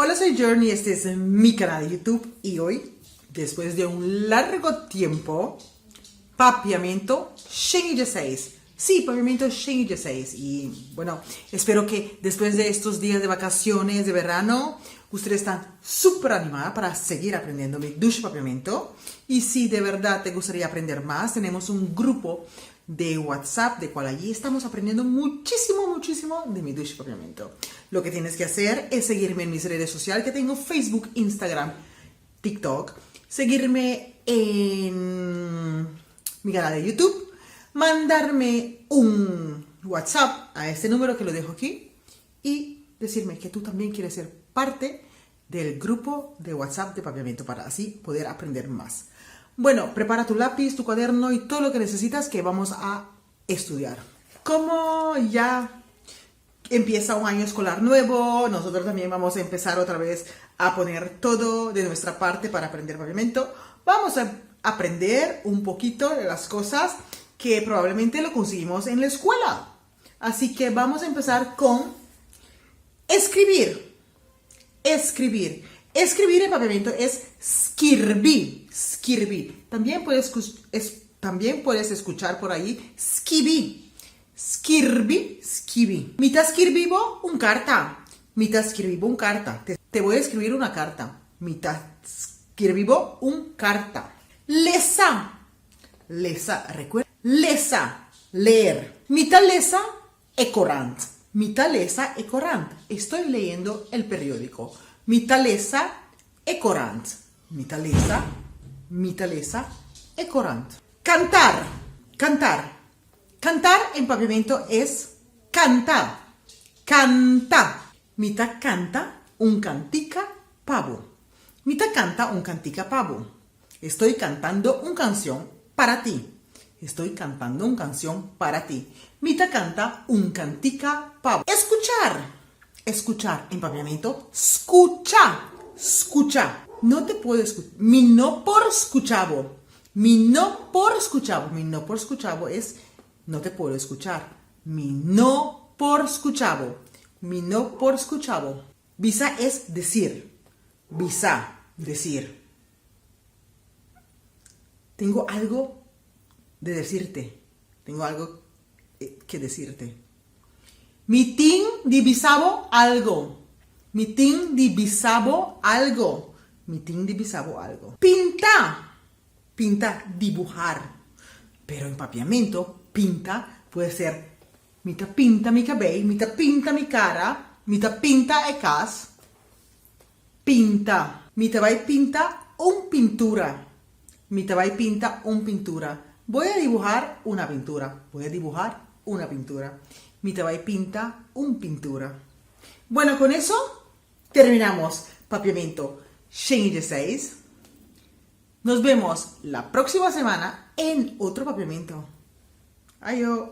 Hola, soy Journey, este es mi canal de YouTube y hoy, después de un largo tiempo, papiamento 16. Sí, papiamento 16. Y bueno, espero que después de estos días de vacaciones de verano, ustedes están súper animados para seguir aprendiendo mi duche papiamento. Y si de verdad te gustaría aprender más, tenemos un grupo de WhatsApp, de cual allí estamos aprendiendo muchísimo de mi duche papiamento. Lo que tienes que hacer es seguirme en mis redes sociales, que tengo Facebook, Instagram, TikTok, seguirme en mi canal de YouTube, mandarme un WhatsApp a este número que lo dejo aquí y decirme que tú también quieres ser parte del grupo de WhatsApp de papiamento para así poder aprender más. Bueno, prepara tu lápiz, tu cuaderno y todo lo que necesitas que vamos a estudiar. Como ya empieza un año escolar nuevo, nosotros también vamos a empezar otra vez a poner todo de nuestra parte para aprender papiamento. Vamos a aprender un poquito de las cosas que probablemente lo conseguimos en la escuela. Así que vamos a empezar con escribir. Escribir en papiamento es skirbi. También puedes escuchar por ahí skibi. Skirbi. Mita skirbibo un carta. Te voy a escribir una carta. Mita skirbibo un carta. Lesa, recuerda. Lesa, leer. Mita lesa e corant. Estoy leyendo el periódico. Mita lesa e corant. Mita lesa e corant. Cantar en papiamento es canta. Mita canta un cantica pavo. Estoy cantando una canción para ti. Mita canta un cantica pavo. Escuchar en papiamento. Escucha. No te puedo escuchar. Mi no por escuchavo es no te puedo escuchar. Mi no por escuchavo. Visa es decir. Tengo algo de decirte. Tengo algo que decirte. Mitin divisavo algo. Pinta, dibujar. Pero en papiamento, pinta puede ser mita pinta mi cabello, mita pinta mi cara, mita pinta e cas. Pinta. Mita vai pinta un pintura. Voy a dibujar una pintura. Mita vai pinta un pintura. Bueno, con eso terminamos papiamento 16. Nos vemos la próxima semana en otro papiamento. Adiós.